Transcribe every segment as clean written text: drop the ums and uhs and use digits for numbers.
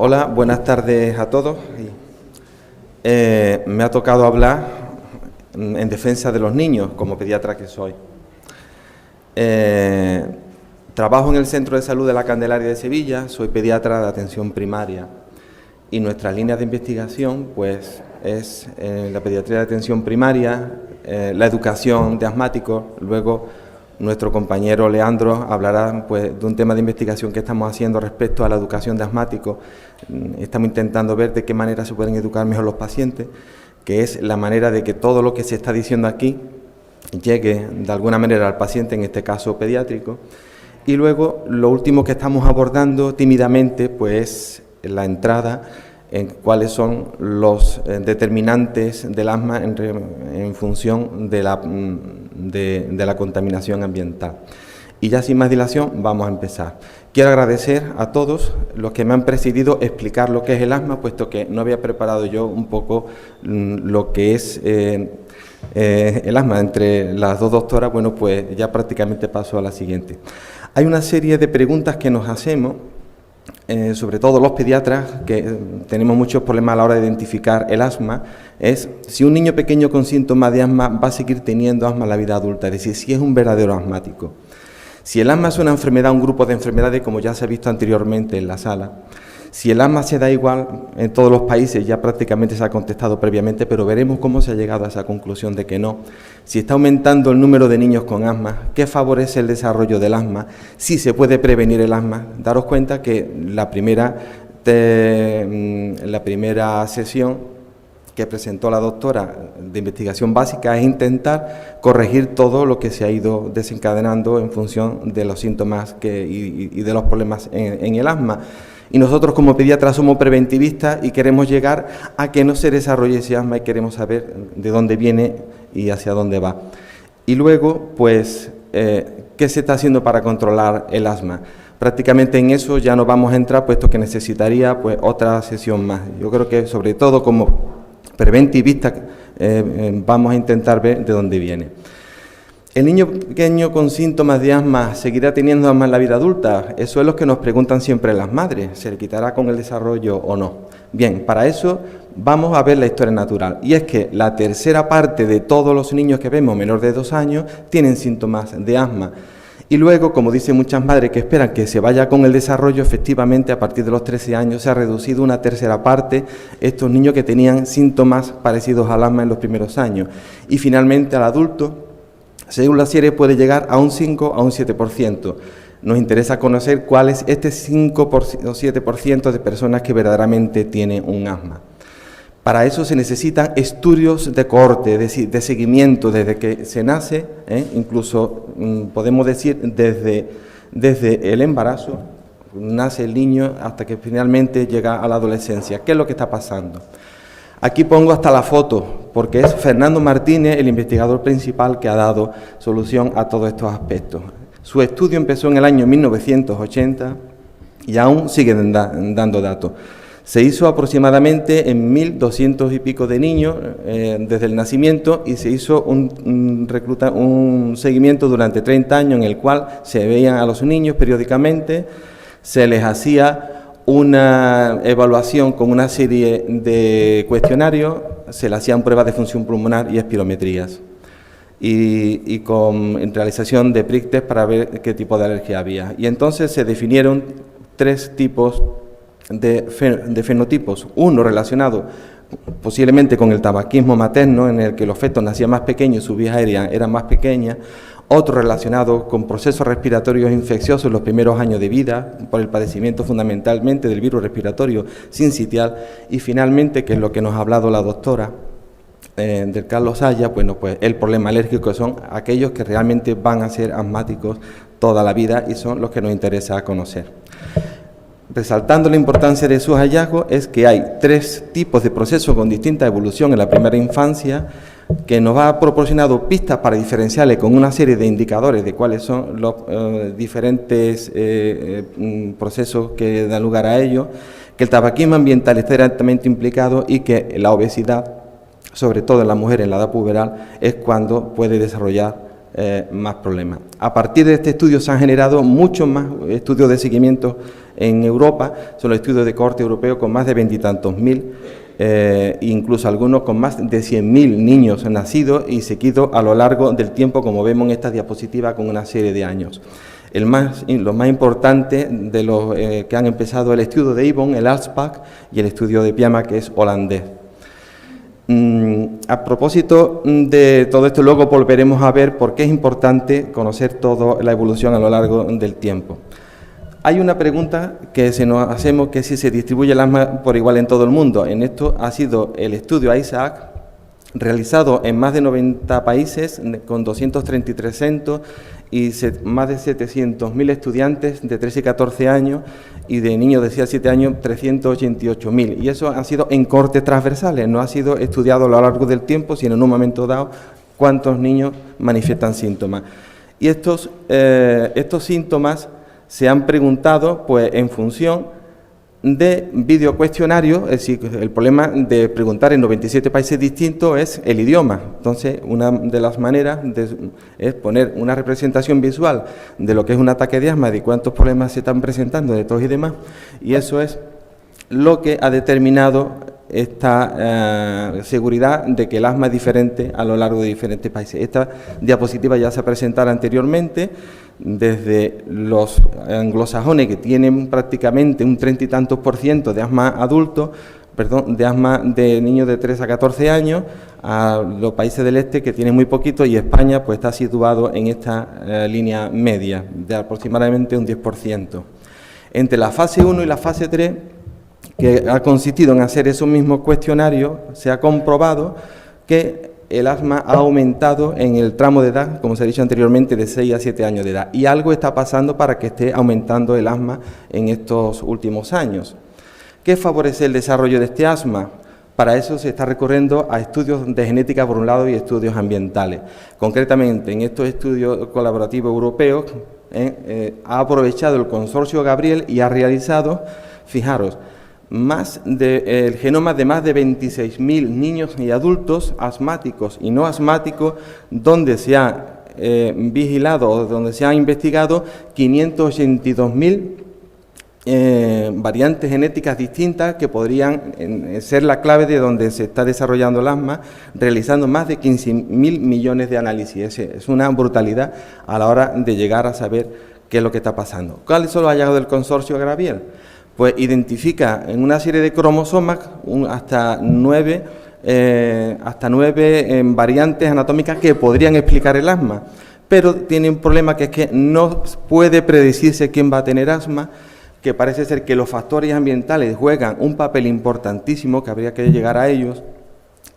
Hola, buenas tardes a todos. Me ha tocado hablar en defensa de los niños, como pediatra que soy. Trabajo en el Centro de Salud de la Candelaria de Sevilla, soy pediatra de atención primaria y nuestra línea de investigación pues es la pediatría de atención primaria, la educación de asmáticos. Luego nuestro compañero Leandro hablará pues de un tema de investigación que estamos haciendo respecto a la educación de asmáticos. Estamos intentando ver de qué manera se pueden educar mejor los pacientes, que es la manera de que todo lo que se está diciendo aquí llegue de alguna manera al paciente, en este caso pediátrico. Y luego lo último que estamos abordando tímidamente pues es la entrada en cuáles son los determinantes del asma en función de la contaminación ambiental. Y ya sin más dilación vamos a empezar. Quiero agradecer a todos los que me han precedido explicar lo que es el asma, puesto que no había preparado yo un poco lo que es el asma. Entre las dos doctoras, bueno, pues ya prácticamente paso a la siguiente. Hay una serie de preguntas que nos hacemos, sobre todo los pediatras, que tenemos muchos problemas a la hora de identificar el asma, es si un niño pequeño con síntomas de asma va a seguir teniendo asma en la vida adulta, es decir, si es un verdadero asmático. Si el asma es una enfermedad, un grupo de enfermedades, como ya se ha visto anteriormente en la sala, si el asma se da igual en todos los países, ya prácticamente se ha contestado previamente, pero veremos cómo se ha llegado a esa conclusión de que no. Si está aumentando el número de niños con asma, ¿qué favorece el desarrollo del asma? Si se puede prevenir el asma. Daros cuenta que la primera sesión que presentó la doctora de investigación básica es intentar corregir todo lo que se ha ido desencadenando en función de los síntomas y de los problemas en el asma. Y nosotros como pediatras somos preventivistas y queremos llegar a que no se desarrolle ese asma y queremos saber de dónde viene y hacia dónde va. Y luego, pues, ¿qué se está haciendo para controlar el asma? Prácticamente en eso ya no vamos a entrar, puesto que necesitaría pues otra sesión más. Yo creo que sobre todo como preventivistas vamos a intentar ver de dónde viene. ¿El niño pequeño con síntomas de asma seguirá teniendo asma en la vida adulta? Eso es lo que nos preguntan siempre las madres. ¿Se le quitará con el desarrollo o no? Bien, para eso vamos a ver la historia natural. Y es que la tercera parte de todos los niños que vemos menor de 2 años tienen síntomas de asma. Y luego, como dicen muchas madres que esperan que se vaya con el desarrollo, efectivamente a partir de los 13 años se ha reducido una tercera parte estos niños que tenían síntomas parecidos al asma en los primeros años. Y finalmente al adulto, según la serie, puede llegar a un 5 a un 7%. Nos interesa conocer cuál es este 5 o 7% de personas que verdaderamente tienen un asma. Para eso se necesitan estudios de cohorte, es decir, de seguimiento desde que se nace, incluso podemos decir desde el embarazo, nace el niño hasta que finalmente llega a la adolescencia. ¿Qué es lo que está pasando? Aquí pongo hasta la foto, porque es Fernando Martínez, el investigador principal que ha dado solución a todos estos aspectos. Su estudio empezó en el año 1980 y aún sigue dando datos. Se hizo aproximadamente en 1.200 y pico de niños desde el nacimiento y se hizo un seguimiento durante 30 años en el cual se veían a los niños periódicamente, se les hacía una evaluación con una serie de cuestionarios, se le hacían pruebas de función pulmonar y espirometrías y con realización de prick test para ver qué tipo de alergia había. Y entonces se definieron 3 tipos de fenotipos, uno relacionado posiblemente con el tabaquismo materno, en el que los fetos nacían más pequeños y su vía aérea era más pequeña, otro relacionado con procesos respiratorios infecciosos en los primeros años de vida, por el padecimiento fundamentalmente del virus respiratorio sincitial, y finalmente, que es lo que nos ha hablado la doctora del Carlos Haya, bueno, pues el problema alérgico son aquellos que realmente van a ser asmáticos toda la vida y son los que nos interesa conocer. Resaltando la importancia de sus hallazgos, es que hay 3 tipos de procesos con distinta evolución en la primera infancia, que nos ha proporcionado pistas para diferenciarle con una serie de indicadores de cuáles son los diferentes procesos que dan lugar a ello, que el tabaquismo ambiental está directamente implicado y que la obesidad, sobre todo en la mujer en la edad puberal, es cuando puede desarrollar más problemas. A partir de este estudio se han generado muchos más estudios de seguimiento en Europa, son los estudios de corte europeo con más de 20 y tantos mil, incluso algunos con más de 100.000 niños nacidos y seguidos a lo largo del tiempo, como vemos en esta diapositiva, con una serie de años. Lo más importante de los que han empezado el estudio de Ibon, el ALSPAC, y el estudio de Piama, que es holandés. A propósito de todo esto, luego volveremos a ver por qué es importante conocer toda la evolución a lo largo del tiempo. Hay una pregunta que se nos hacemos, que es si se distribuye el asma por igual en todo el mundo. En esto ha sido el estudio ISAAC, realizado en más de 90 países, con 233 centros y más de 700.000 estudiantes de 13 y 14 años, y de niños de 6 a 7 años, 388.000. Y eso ha sido en cortes transversales, no ha sido estudiado a lo largo del tiempo, sino en un momento dado cuántos niños manifiestan síntomas. Y estos síntomas se han preguntado pues en función de videocuestionarios, es decir, el problema de preguntar en 97 países distintos es el idioma. Entonces, una de las maneras es poner una representación visual de lo que es un ataque de asma, de cuántos problemas se están presentando, de tos y demás, y eso es lo que ha determinado esta seguridad de que el asma es diferente a lo largo de diferentes países. Esta diapositiva ya se presentara anteriormente, desde los anglosajones, que tienen prácticamente un 30 y tantos % de asma adulto, de asma de niños de 3 a 14 años, a los países del este, que tienen muy poquito, y España pues está situado en esta línea media, de aproximadamente un 10%. Entre la fase 1 y la fase 3, que ha consistido en hacer esos mismos cuestionarios, se ha comprobado que el asma ha aumentado en el tramo de edad, como se ha dicho anteriormente, de 6 a 7 años de edad. Y algo está pasando para que esté aumentando el asma en estos últimos años. ¿Qué favorece el desarrollo de este asma? Para eso se está recurriendo a estudios de genética por un lado y estudios ambientales. Concretamente, en estos estudios colaborativos europeos, ha aprovechado el consorcio Gabriel y ha realizado, fijaros, el genoma de más de 26.000 niños y adultos asmáticos y no asmáticos, donde se ha vigilado o donde se ha investigado 582.000 variantes genéticas distintas que podrían ser la clave de donde se está desarrollando el asma, realizando más de 15.000 millones de análisis. Es una brutalidad a la hora de llegar a saber qué es lo que está pasando. ¿Cuáles son los hallazgos del consorcio Gabriel? Pues identifica en una serie de cromosomas hasta 9 variantes anatómicas que podrían explicar el asma, pero tiene un problema, que es que no puede predecirse quién va a tener asma, que parece ser que los factores ambientales juegan un papel importantísimo, que habría que llegar a ellos,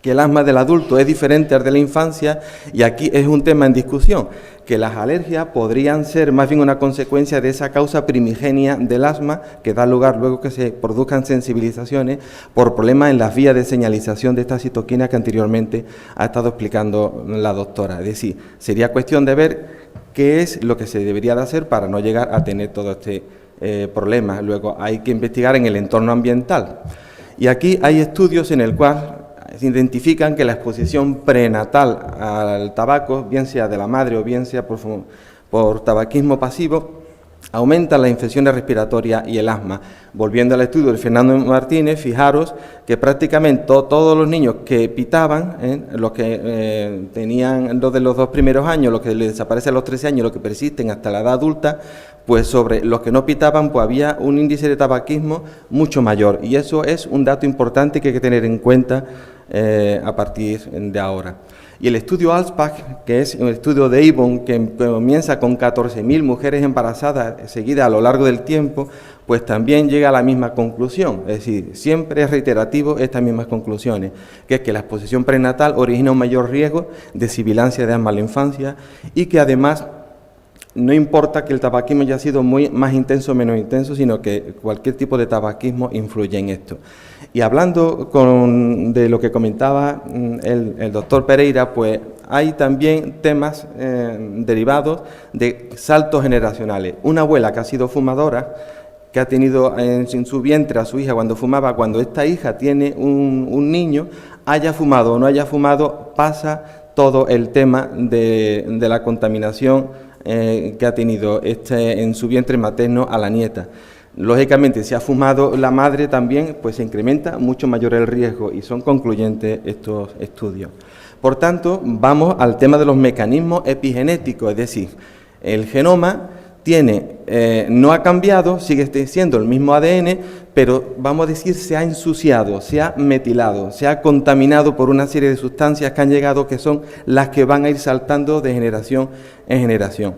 que el asma del adulto es diferente al de la infancia, y aquí es un tema en discusión, que las alergias podrían ser más bien una consecuencia de esa causa primigenia del asma, que da lugar luego que se produzcan sensibilizaciones por problemas en las vías de señalización de esta citoquina que anteriormente ha estado explicando la doctora. Es decir, sería cuestión de ver qué es lo que se debería de hacer para no llegar a tener todo este problema. Luego hay que investigar en el entorno ambiental. Y aquí hay estudios en el cual se identifican que la exposición prenatal al tabaco, bien sea de la madre o bien sea por tabaquismo pasivo, aumenta las infecciones respiratorias y el asma. Volviendo al estudio de Fernando Martínez, fijaros que prácticamente todos los niños que pitaban, los que tenían los de los 2 primeros años, los que les desaparecen a los 13 años, los que persisten hasta la edad adulta, pues sobre los que no pitaban pues había un índice de tabaquismo mucho mayor, y eso es un dato importante que hay que tener en cuenta a partir de ahora. Y el estudio ALSPAC, que es un estudio de Ibon, que comienza con 14.000 mujeres embarazadas seguidas a lo largo del tiempo, pues también llega a la misma conclusión. Es decir, siempre es reiterativo estas mismas conclusiones, que es que la exposición prenatal origina un mayor riesgo de sibilancia de asma en la infancia, y que además no importa que el tabaquismo haya sido más intenso o menos intenso, sino que cualquier tipo de tabaquismo influye en esto. Y hablando de lo que comentaba el doctor Pereira, pues hay también temas derivados de saltos generacionales. Una abuela que ha sido fumadora, que ha tenido en su vientre a su hija cuando fumaba, cuando esta hija tiene un niño, haya fumado o no haya fumado, pasa todo el tema de la contaminación que ha tenido en su vientre materno a la nieta. Lógicamente, si ha fumado la madre también, pues se incrementa mucho mayor el riesgo, y son concluyentes estos estudios. Por tanto, vamos al tema de los mecanismos epigenéticos, es decir, el genoma no ha cambiado, sigue siendo el mismo ADN, pero vamos a decir se ha ensuciado, se ha metilado, se ha contaminado por una serie de sustancias que han llegado, que son las que van a ir saltando de generación en generación.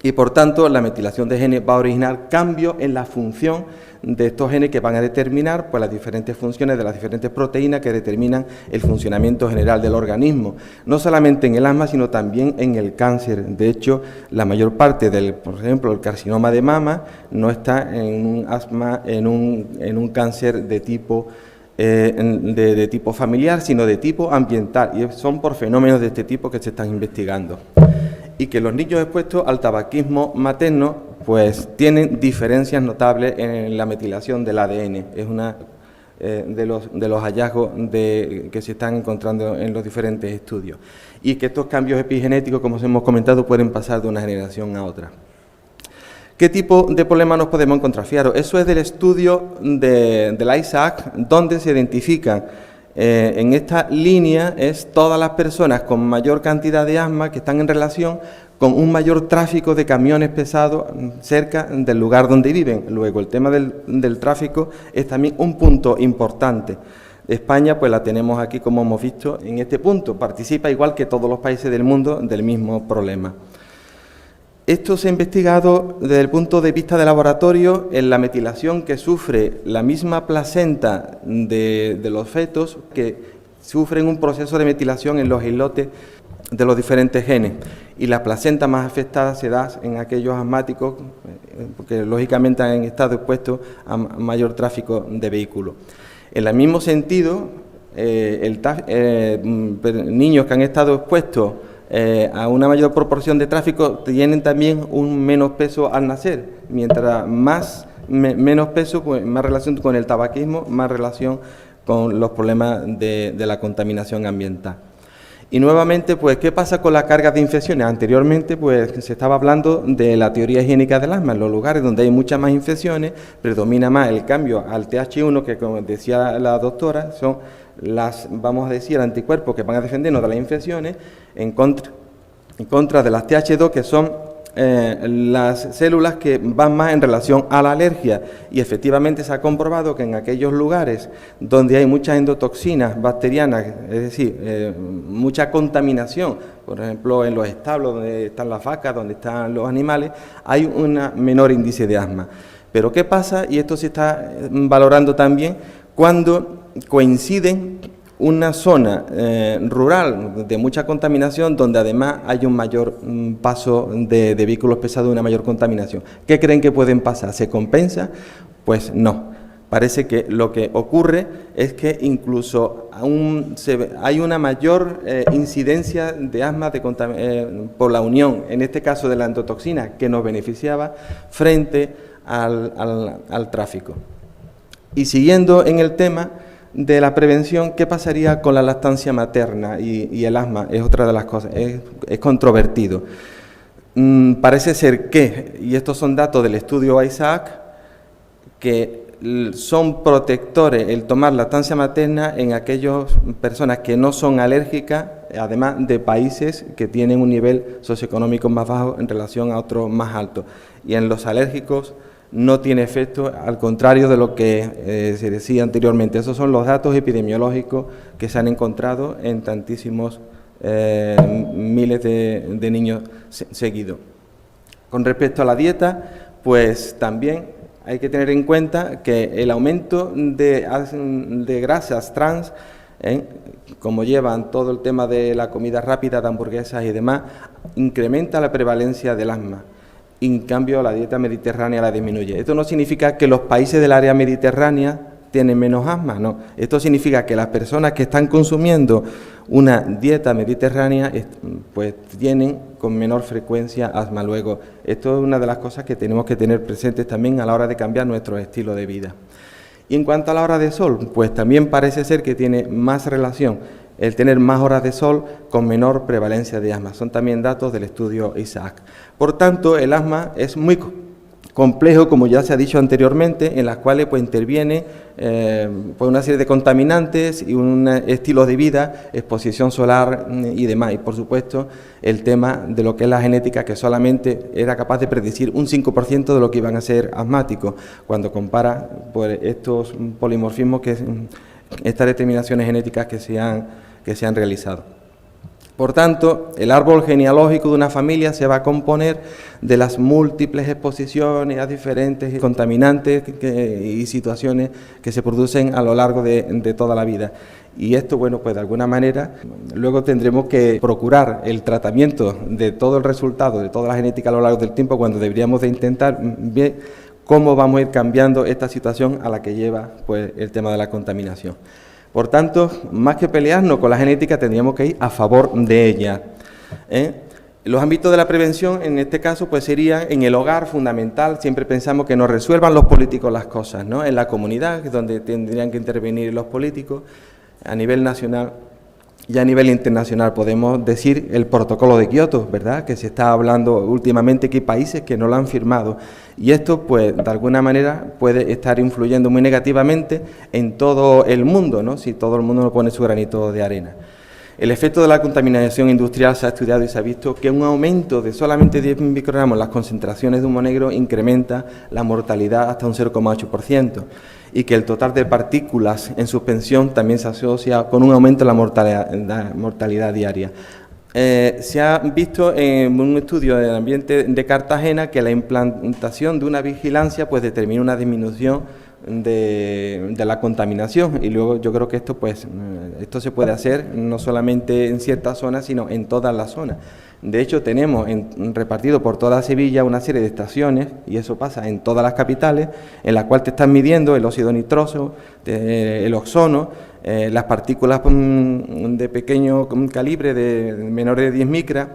Y por tanto, la metilación de genes va a originar cambios en la función de estos genes, que van a determinar pues las diferentes funciones de las diferentes proteínas que determinan el funcionamiento general del organismo, no solamente en el asma, sino también en el cáncer. De hecho, la mayor parte por ejemplo, el carcinoma de mama no está en un asma, en un cáncer de tipo de tipo familiar, sino de tipo ambiental, y son por fenómenos de este tipo que se están investigando. Y que los niños expuestos al tabaquismo materno pues tienen diferencias notables en la metilación del ADN. Es una de los hallazgos que se están encontrando en los diferentes estudios. Y que estos cambios epigenéticos, como os hemos comentado, pueden pasar de una generación a otra. ¿Qué tipo de problemas nos podemos encontrar? Fijaros, eso es del estudio de la ISAAC, donde se identifican en esta línea es todas las personas con mayor cantidad de asma que están en relación con un mayor tráfico de camiones pesados cerca del lugar donde viven. Luego, el tema del tráfico es también un punto importante. España, pues la tenemos aquí, como hemos visto, en este punto. Participa, igual que todos los países del mundo, del mismo problema. Esto se ha investigado desde el punto de vista de laboratorio en la metilación que sufre la misma placenta de los fetos, que sufren un proceso de metilación en los islotes de los diferentes genes. Y la placenta más afectada se da en aquellos asmáticos, porque lógicamente han estado expuestos a mayor tráfico de vehículos. En el mismo sentido, niños que han estado expuestos a una mayor proporción de tráfico tienen también un menos peso al nacer. Mientras menos peso, pues más relación con el tabaquismo, más relación con los problemas de la contaminación ambiental. Y nuevamente, pues, ¿qué pasa con la carga de infecciones? Anteriormente, pues, se estaba hablando de la teoría higiénica del asma. En los lugares donde hay muchas más infecciones, predomina más el cambio al TH1, que, como decía la doctora, son vamos a decir, anticuerpos que van a defendernos de las infecciones, en contra de las TH2, que son las células que van más en relación a la alergia. Y efectivamente se ha comprobado que en aquellos lugares donde hay muchas endotoxinas bacterianas, es decir, mucha contaminación, por ejemplo en los establos donde están las vacas, donde están los animales, hay un menor índice de asma. Pero ¿qué pasa? Y esto se está valorando también cuando coinciden una zona rural de mucha contaminación, donde además hay un mayor paso de vehículos pesados, una mayor contaminación. ¿Qué creen que pueden pasar? ¿Se compensa? Pues no. Parece que lo que ocurre es que incluso hay una mayor incidencia de asma por la unión, en este caso de la endotoxina, que nos beneficiaba frente al tráfico. Y siguiendo en el tema de la prevención, ¿qué pasaría con la lactancia materna y el asma? Es otra de las cosas, es controvertido. Parece ser que, y estos son datos del estudio ISAAC, que son protectores el tomar lactancia materna en aquellas personas que no son alérgicas, además de países que tienen un nivel socioeconómico más bajo en relación a otros más altos. Y en los alérgicos no tiene efecto, al contrario de lo que se decía anteriormente. Esos son los datos epidemiológicos que se han encontrado en tantísimos miles de niños seguidos. Con respecto a la dieta, pues también hay que tener en cuenta que el aumento de grasas trans, como llevan todo el tema de la comida rápida, de hamburguesas y demás, incrementa la prevalencia del asma. En cambio, la dieta mediterránea la disminuye. Esto no significa que los países del área mediterránea tienen menos asma, no. Esto significa que las personas que están consumiendo una dieta mediterránea, pues tienen con menor frecuencia asma. Luego, esto es una de las cosas que tenemos que tener presentes también a la hora de cambiar nuestro estilo de vida. Y en cuanto a la hora de sol, pues también parece ser que tiene más relación el tener más horas de sol con menor prevalencia de asma. Son también datos del estudio ISAAC. Por tanto, el asma es muy complejo, como ya se ha dicho anteriormente, en las cuales pues interviene pues una serie de contaminantes y un estilo de vida, exposición solar y demás. Y por supuesto el tema de lo que es la genética, que solamente era capaz de predecir un 5% de lo que iban a ser asmáticos, cuando compara pues estos polimorfismos, estas determinaciones genéticas que se han realizado. Por tanto, el árbol genealógico de una familia se va a componer de las múltiples exposiciones a diferentes contaminantes y situaciones que se producen a lo largo de toda la vida. Y esto, bueno, pues de alguna manera, luego tendremos que procurar el tratamiento de todo el resultado, de toda la genética a lo largo del tiempo, cuando deberíamos de intentar ver cómo vamos a ir cambiando esta situación a la que lleva pues el tema de la contaminación. Por tanto, más que pelearnos con la genética, tendríamos que ir a favor de ella. Los ámbitos de la prevención, en este caso, pues sería en el hogar, fundamental. Siempre pensamos que nos resuelvan los políticos las cosas, ¿no? En la comunidad, que es donde tendrían que intervenir los políticos, a nivel nacional y a nivel internacional. Podemos decir el protocolo de Kioto, ¿verdad?, que se está hablando últimamente, que hay países que no lo han firmado. Y esto, pues, de alguna manera puede estar influyendo muy negativamente en todo el mundo, ¿no?, si todo el mundo no pone su granito de arena. El efecto de la contaminación industrial se ha estudiado y se ha visto que un aumento de solamente 10 microgramos en las concentraciones de humo negro incrementa la mortalidad hasta un 0,8%, y que el total de partículas en suspensión también se asocia con un aumento en la mortalidad diaria. Se ha visto en un estudio del ambiente de Cartagena que la implantación de una vigilancia pues determina una disminución de la contaminación, y luego yo creo que esto se puede hacer no solamente en ciertas zonas, sino en todas las zonas. De hecho, tenemos repartido por toda Sevilla una serie de estaciones, y eso pasa en todas las capitales, en la cual te están midiendo el óxido nitroso, el ozono, las partículas de pequeño calibre, de menores de 10 micras,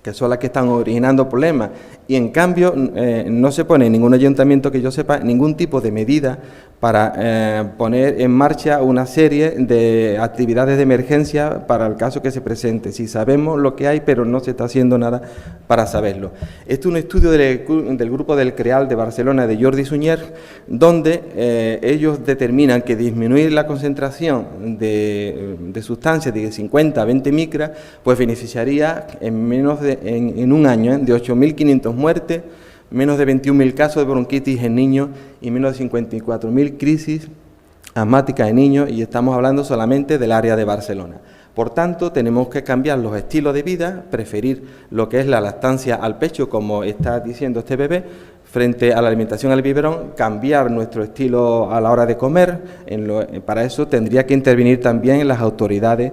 que son las que están originando problemas, y en cambio no se pone en ningún ayuntamiento que yo sepa ningún tipo de medida para poner en marcha una serie de actividades de emergencia para el caso que se presente. Si sabemos lo que hay, pero no se está haciendo nada para saberlo. Este es un estudio del grupo del CREAL de Barcelona, de Jordi Sunyer, donde ellos determinan que disminuir la concentración de sustancias de 50 a 20 micras, pues beneficiaría en un año de 8.500 muertes, menos de 21.000 casos de bronquitis en niños y menos de 54.000 crisis asmáticas en niños, y estamos hablando solamente del área de Barcelona. Por tanto, tenemos que cambiar los estilos de vida, preferir lo que es la lactancia al pecho, como está diciendo este bebé, frente a la alimentación al biberón, cambiar nuestro estilo a la hora de comer. Para eso tendría que intervenir también las autoridades,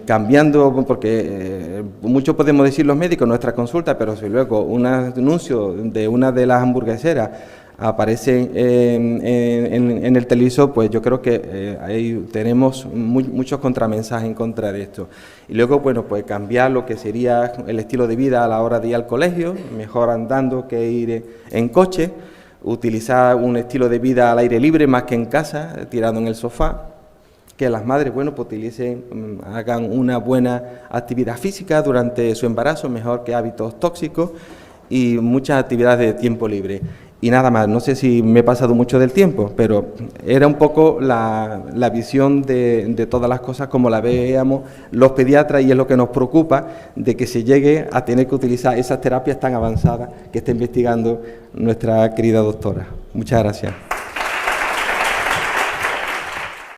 cambiando, porque mucho podemos decir los médicos en nuestra consulta, pero si luego un anuncio de una de las hamburgueseras aparece en el televisor, pues yo creo que ahí tenemos muchos contramensajes en contra de esto. Y luego, bueno, pues cambiar lo que sería el estilo de vida a la hora de ir al colegio, mejor andando que ir en coche, utilizar un estilo de vida al aire libre más que en casa, tirado en el sofá. Que las madres, bueno, pues hagan una buena actividad física durante su embarazo, mejor que hábitos tóxicos, y muchas actividades de tiempo libre. Y nada más, no sé si me he pasado mucho del tiempo, pero era un poco la visión de todas las cosas como la veamos los pediatras, y es lo que nos preocupa, de que se llegue a tener que utilizar esas terapias tan avanzadas que está investigando nuestra querida doctora. Muchas gracias.